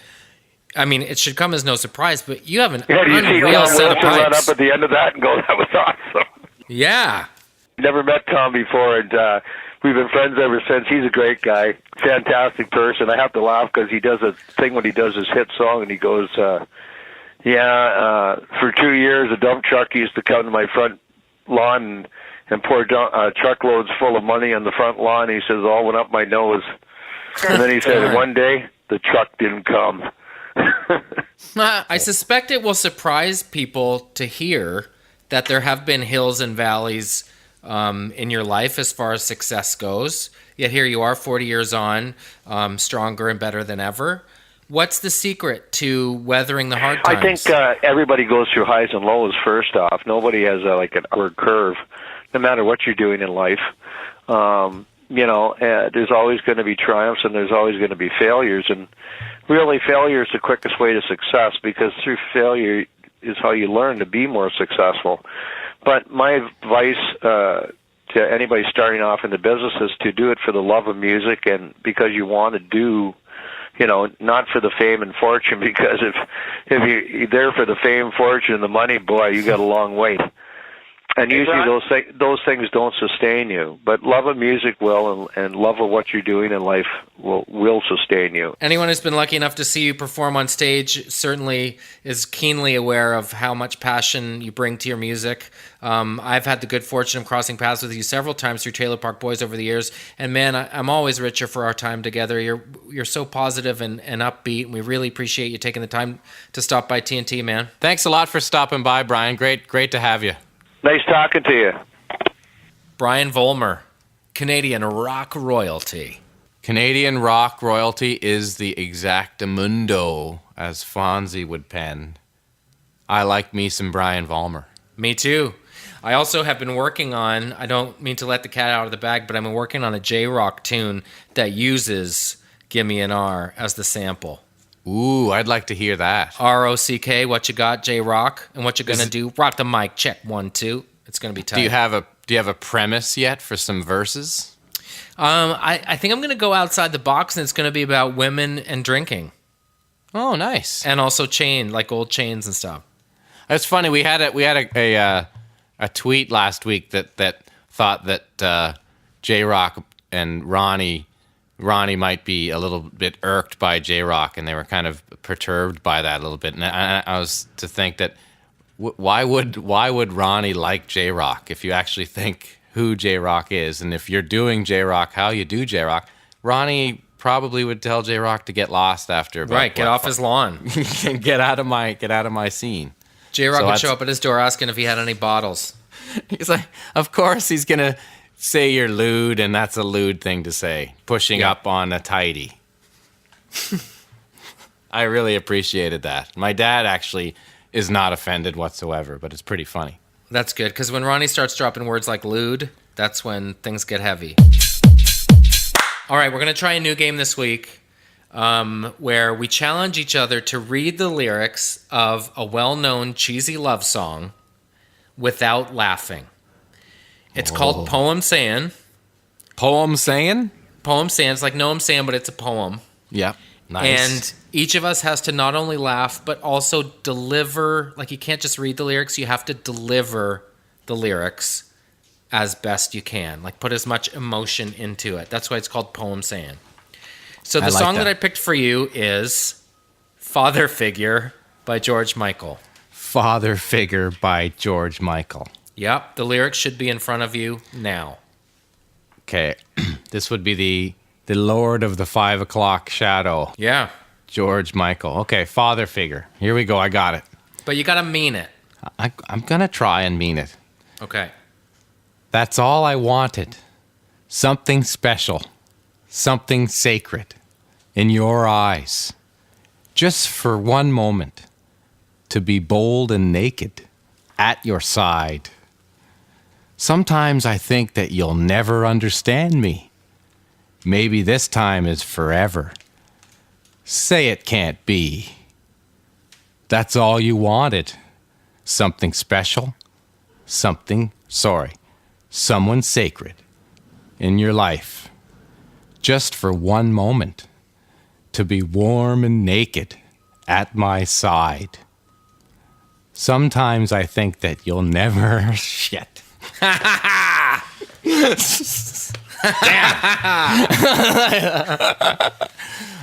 I mean, it should come as no surprise, but you have an unreal set of pipes. Run up at the end of that and go, that was awesome. Yeah. Never met Tom before, and we've been friends ever since. He's a great guy, fantastic person. I have to laugh because he does a thing when he does his hit song, and he goes, for 2 years, a dump truck used to come to my front lawn and pour truckloads full of money on the front lawn. He says, all went up my nose. And then he said, one day, the truck didn't come. I suspect it will surprise people to hear that there have been hills and valleys in your life as far as success goes. Yet here you are, 40 years on, stronger and better than ever. What's the secret to weathering the hard times? I think everybody goes through highs and lows, first off. Nobody has an upward curve, no matter what you're doing in life. There's always going to be triumphs and there's always going to be failures. And really, failure is the quickest way to success, because through failure is how you learn to be more successful. But my advice to anybody starting off in the business is to do it for the love of music, and because you want to do, not for the fame and fortune, because if you're there for the fame, fortune, and the money, boy, you got a long wait. And usually those things don't sustain you. But love of music will, and love of what you're doing in life will sustain you. Anyone who's been lucky enough to see you perform on stage certainly is keenly aware of how much passion you bring to your music. I've had the good fortune of crossing paths with you several times through Trailer Park Boys over the years. And man, I'm always richer for our time together. You're so positive and upbeat, and we really appreciate you taking the time to stop by TNT, man. Thanks a lot for stopping by, Brian. Great to have you. Nice talking to you. Brian Vollmer, Canadian rock royalty. Canadian rock royalty is the exactamundo, as Fonzie would pen. I like me some Brian Vollmer. Me too. I also have been working on, I don't mean to let the cat out of the bag, but I've been working on a J-Rock tune that uses Gimme an R as the sample. Ooh, I'd like to hear that. R-O-C-K, what you got, J-Rock? And what you gonna do? Rock the mic, check, 1, 2. It's gonna be tight. Do you have a premise yet for some verses? I think I'm gonna go outside the box, and it's gonna be about women and drinking. Oh, nice. And also old chains and stuff. It's funny. We had a tweet last week that thought that J-Rock and Ronnie might be a little bit irked by J-Rock, and they were kind of perturbed by that a little bit. And I was to think that why would Ronnie like J-Rock? If you actually think who J-Rock is. And if you're doing J-Rock, how you do J-Rock, Ronnie probably would tell J-Rock to get lost after about, Right, get off his lawn. get out of my scene. J-Rock So would that's- show up at his door asking if he had any bottles. He's like, of course he's going to say you're lewd, and that's a lewd thing to say. Pushing up on a tidy. I really appreciated that. My dad actually is not offended whatsoever, but it's pretty funny. That's good, because when Ronnie starts dropping words like lewd, that's when things get heavy. All right, we're going to try a new game this week where we challenge each other to read the lyrics of a well-known cheesy love song without laughing. It's called Poem Sayin. Poem saying? Poem Sayin. It's like No I'm Saying, but it's a poem. Yeah. Nice. And each of us has to not only laugh, but also deliver. Like, you can't just read the lyrics. You have to deliver the lyrics as best you can. Like, put as much emotion into it. That's why it's called Poem Sayin. So the song that I picked for you is Father Figure by George Michael. Father Figure by George Michael. Yep. The lyrics should be in front of you now. Okay. This would be the Lord of the 5 o'clock shadow. Yeah. George Michael. Okay, Father Figure. Here we go. I got it. But you got to mean it. I'm going to try and mean it. Okay. That's all I wanted. Something special. Something sacred. In your eyes. Just for one moment. To be bold and naked. At your side. Sometimes I think that you'll never understand me. Maybe this time is forever. Say it can't be. That's all you wanted. Something special. Someone sacred in your life. Just for one moment. To be warm and naked at my side. Sometimes I think that you'll never... Shit.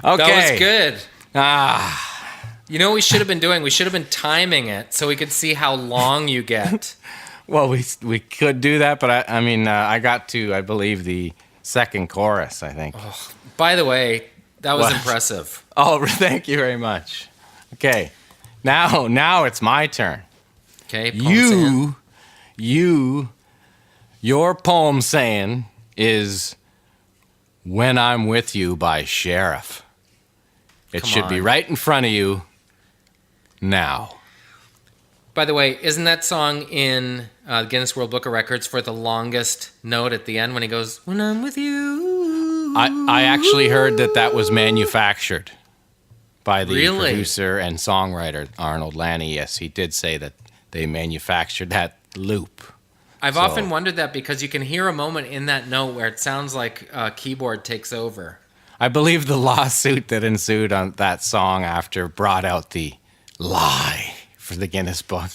Okay. That was good. You know what we should have been doing? We should have been timing it so we could see how long you get. Well, we could do that, but I got to, I believe, the second chorus, I think. By the way, that was What? impressive. Oh, thank you very much. Okay. Now it's my turn. Okay, Poem Sayin. Your poem saying is When I'm With You by Sheriff. It Come should be on. right in front of you now. By the way, isn't that song in Guinness World Book of Records for the longest note at the end when he goes, when I'm with you? I actually heard that was manufactured by the Really? producer and songwriter Arnold Lanny. Yes, he did say that they manufactured that loop. I've So- often wondered that because you can hear a moment in that note where it sounds like a keyboard takes over. I believe the lawsuit that ensued on that song after brought out the lie for the Guinness Book.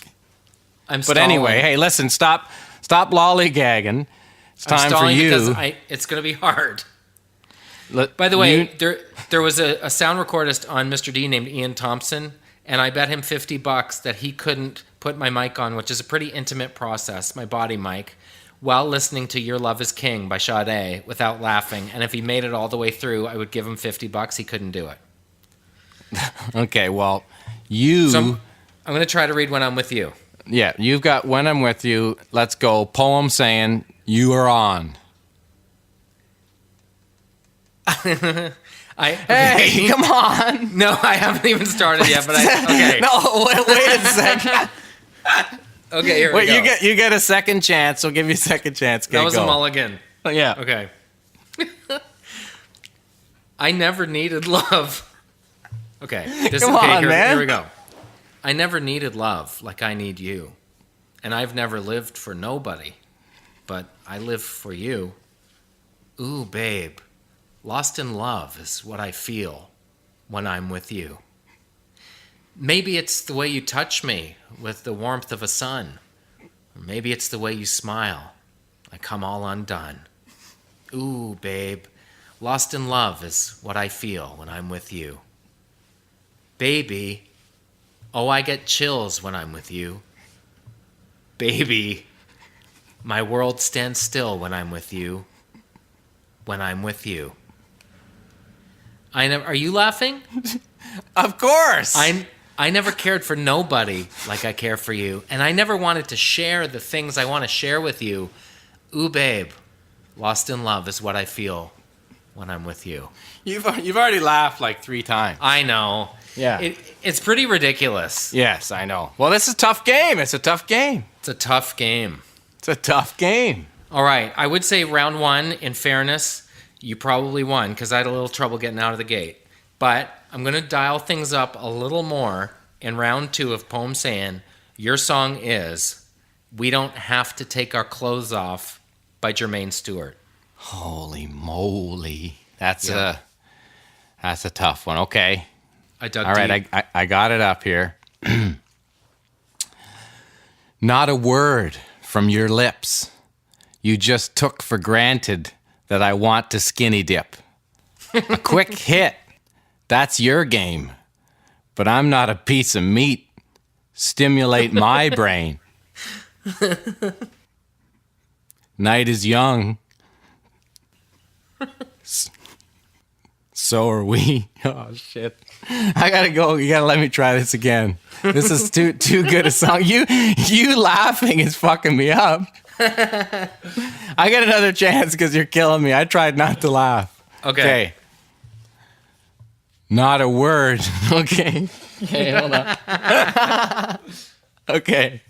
I'm But stalling. anyway, hey, listen, stop lollygagging. It's I'm time for stalling you. because it's going to be hard. By the way, there was a sound recordist on Mr. D named Ian Thompson, and I bet him $50 that he couldn't put my mic on, which is a pretty intimate process, my body mic, while listening to Your Love Is King by Sade without laughing. And if he made it all the way through, I would give him $50. He couldn't do it. Okay, well, you... So I'm going to try to read When I'm With You. Yeah, you've got When I'm With You. Let's go. Poem saying, You Are On. Hey, come on. No, I haven't even started yet, but okay. No, wait a second. Okay, here we Wait, go. you get a second chance. We'll give you a second chance. Okay, That was go. a mulligan. Yeah. Okay. I never needed love. Okay. Come on, man. Here we go. I never needed love like I need you. And I've never lived for nobody. But I live for you. Ooh, babe. Lost in love is what I feel when I'm with you. Maybe it's the way you touch me with the warmth of a sun. Or maybe it's the way you smile. I come all undone. Ooh, babe. Lost in love is what I feel when I'm with you. Baby. Oh, I get chills when I'm with you. Baby. My world stands still when I'm with you. When I'm with you. Are you laughing? Of course. I never cared for nobody like I care for you, and I never wanted to share the things I want to share with you. Ooh, babe, lost in love is what I feel when I'm with you. You've already laughed like 3 times. I know. Yeah. It's pretty ridiculous. Yes, I know. Well, this is a tough game. It's a tough game. It's a tough game. It's a tough game. All right, I would say round 1, in fairness, you probably won because I had a little trouble getting out of the gate. But I'm going to dial things up a little more in round 2 of Poem Sayin. Your song is We Don't Have to Take Our Clothes Off by Jermaine Stewart. Holy moly. That's a tough one. Okay. I dug All right, deep. I got it up here. Not a word from your lips. You just took for granted that I want to skinny dip. A quick hit. That's your game. But I'm not a piece of meat. Stimulate my brain. Night is young. So are we. Oh, shit. I gotta go. You gotta let me try this again. This is too good a song. You laughing is fucking me up. I get another chance because you're killing me. I tried not to laugh. Okay. Not a word. Okay. Okay, hold on. Okay.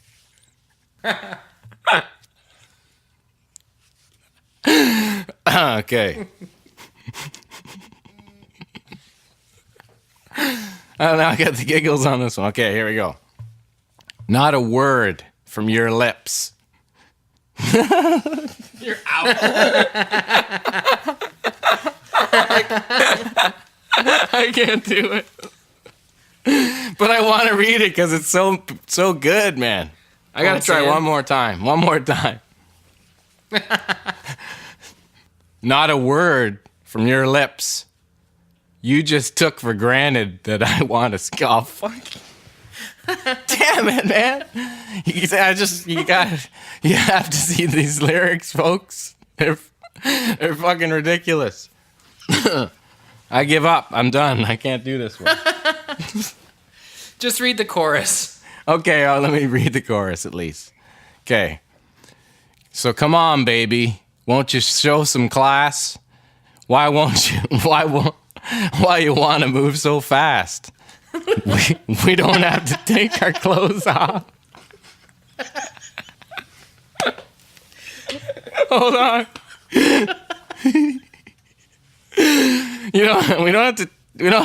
Okay. Oh, now I got the giggles on this one. Okay, here we go. Not a word from your lips. You're out. I can't do it. But I want to read it because it's so good, man. I got to try one more time. One more time. Not a word from your lips. You just took for granted that I want to... Oh, fuck. Damn it, man. You have to see these lyrics, folks. They're fucking ridiculous. I give up. I'm done. I can't do this one. Just read the chorus. Okay, let me read the chorus at least. Okay. So come on, baby. Won't you show some class? Why won't you? Why you want to move so fast? We don't have to take our clothes off. Hold on. We don't have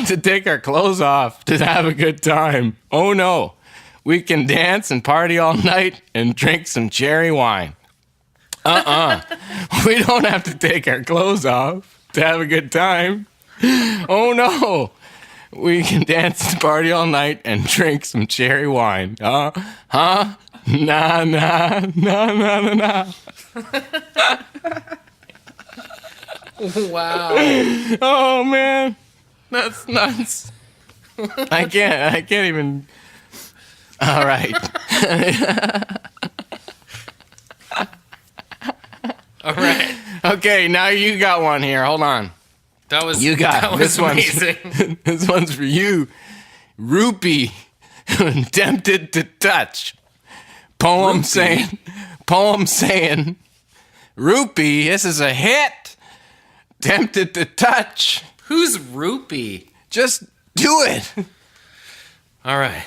to take our clothes off to have a good time. Oh no. We can dance and party all night and drink some cherry wine. We don't have to take our clothes off to have a good time. Oh no. We can dance and party all night and drink some cherry wine. Nah. Wow. Oh man. That's nuts. I can't even. All right. All right. Okay, now you got one here. Hold on. That was this amazing. This one's for you. Rupee. Tempted to touch. Poem saying. Rupee, this is a hit. Tempted to touch. Who's Rupee? Just do it. All right.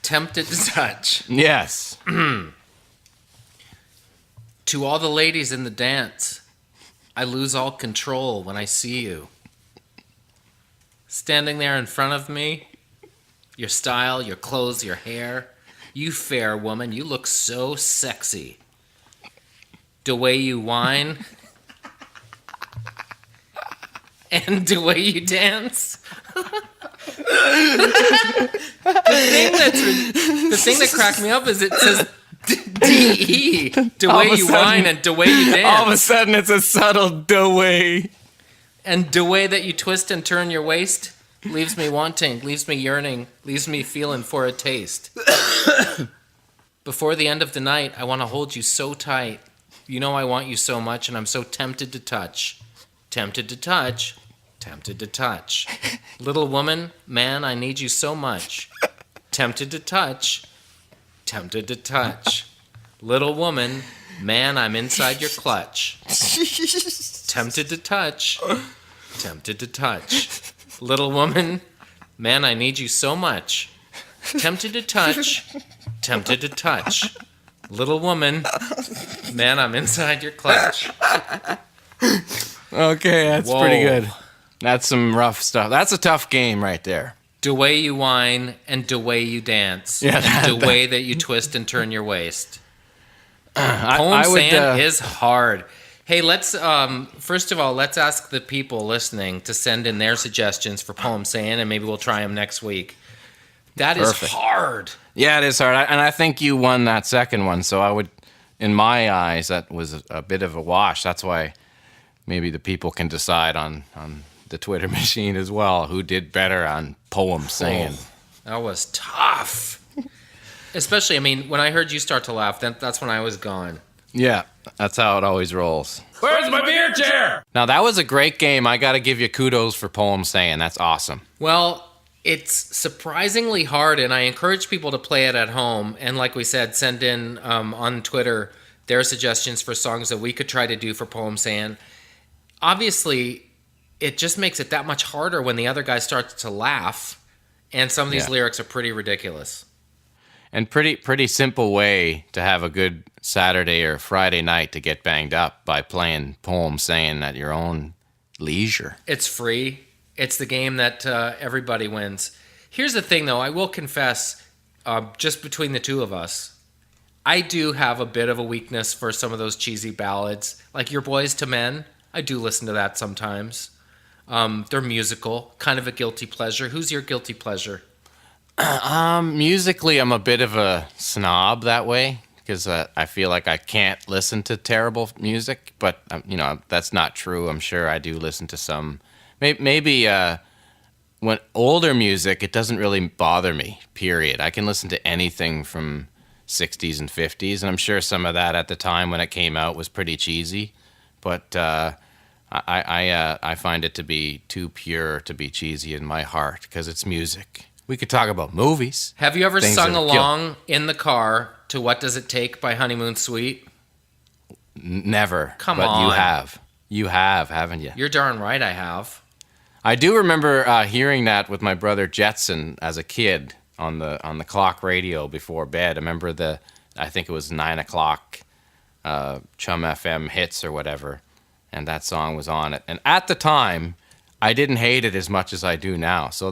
Tempted to touch. Yes. To all the ladies in the dance, I lose all control when I see you. Standing there in front of me, your style, your clothes, your hair. You fair woman, you look so sexy. The way you whine and the way you dance. The thing that cracked me up is it says D-E. The way you whine and the way you dance. All of a sudden it's a subtle the way. And the way that you twist and turn your waist leaves me wanting, leaves me yearning, leaves me feeling for a taste. Before the end of the night, I want to hold you so tight. You know I want you so much, and I'm so tempted to touch. Tempted to touch. Tempted to touch. Little woman, man, I need you so much. Tempted to touch. Tempted to touch. Little woman, man, I'm inside your clutch. Tempted to touch. Tempted to touch. Little woman, man, I need you so much. Tempted to touch. Tempted to touch. Little woman, man, I'm inside your clutch. Okay, that's Whoa. pretty good. That's some rough stuff. That's a tough game right there. The way you whine and the way you dance. Yeah, and the way that you twist and turn your waist. Poem I would, Sayin is hard. Hey, let's first of all, let's ask the people listening to send in their suggestions for Poem Sayin, and maybe we'll try them next week. That is Perfect. hard. Yeah, it is hard. And I think you won that second one. So I would, in my eyes, that was a bit of a wash. That's why maybe the people can decide on the Twitter machine as well who did better on Poem Sayin. Oh, that was tough. Especially, I mean, when I heard you start to laugh, that's when I was gone. Yeah, that's how it always rolls. Where's my beer chair? Now, that was a great game. I got to give you kudos for Poem Sayin. That's awesome. Well, it's surprisingly hard, and I encourage people to play it at home. And like we said, send in on Twitter their suggestions for songs that we could try to do for Poem Sayin. Obviously, it just makes it that much harder when the other guy starts to laugh, and some of these lyrics are pretty ridiculous. And pretty simple way to have a good Saturday or Friday night to get banged up by playing Poem Sayin at your own leisure. It's free. It's the game that everybody wins. Here's the thing, though. I will confess, just between the two of us, I do have a bit of a weakness for some of those cheesy ballads. Like Your Boys to Men, I do listen to that sometimes. They're musical, kind of a guilty pleasure. Who's your guilty pleasure? Musically, I'm a bit of a snob that way because I feel like I can't listen to terrible music. But, that's not true. I'm sure I do listen to some. Maybe when older music, it doesn't really bother me, period. I can listen to anything from 60s and 50s, and I'm sure some of that at the time when it came out was pretty cheesy. But I find it to be too pure to be cheesy in my heart because it's music. We could talk about movies. Have you ever sung along in the car to What Does It Take by Honeymoon Suite? Never. Come but on. You have. You have, haven't you? You're darn right I have. I do remember hearing that with my brother Jetson as a kid on the clock radio before bed. I remember I think it was 9 o'clock Chum FM hits or whatever, and that song was on it. And at the time, I didn't hate it as much as I do now. So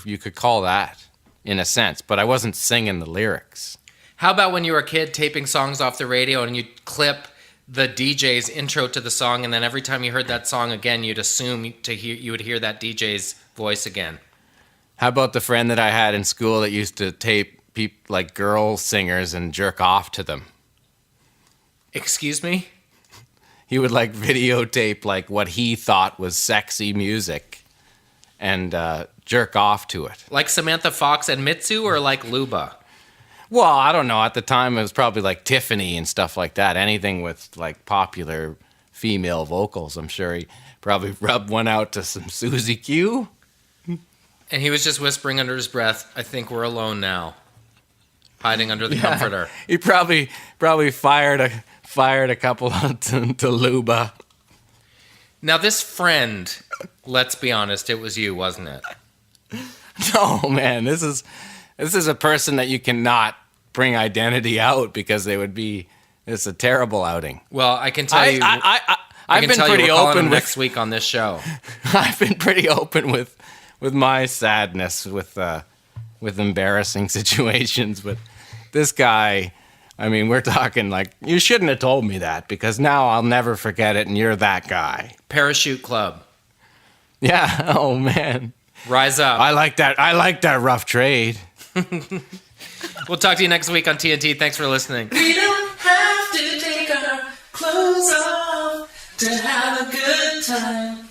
you could call that in a sense, but I wasn't singing the lyrics. How about when you were a kid taping songs off the radio and you'd clip the DJ's intro to the song, and then every time you heard that song again, you'd assume you would hear that DJ's voice again? How about the friend that I had in school that used to tape like girl singers and jerk off to them? Excuse me? He would like videotape like what he thought was sexy music and jerk off to it. Like Samantha Fox and Mitsu, or like Luba? Well, I don't know. At the time, it was probably like Tiffany and stuff like that. Anything with like popular female vocals. I'm sure he probably rubbed one out to some Susie Q. And he was just whispering under his breath, I think we're alone now. Hiding under the comforter. He probably fired a couple to Luba. Now this friend, let's be honest, it was you, wasn't it? No, man, this is a person that you cannot bring identity out because it's a terrible outing. Well, I can tell you. I've been pretty open next week on this show. I've been pretty open with my sadness with embarrassing situations, but this guy, I mean, we're talking like, you shouldn't have told me that because now I'll never forget it and you're that guy. Parachute Club. Yeah, oh man. Rise up. I like that rough trade. We'll talk to you next week on TNT. Thanks for listening. We don't have to take our clothes off to have a good time.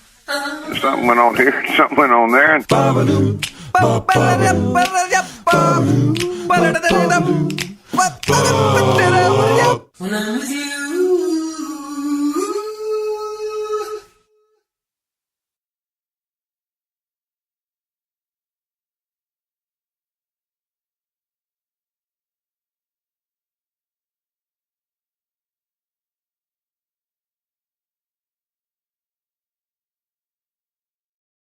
Something went on here, something went on there. And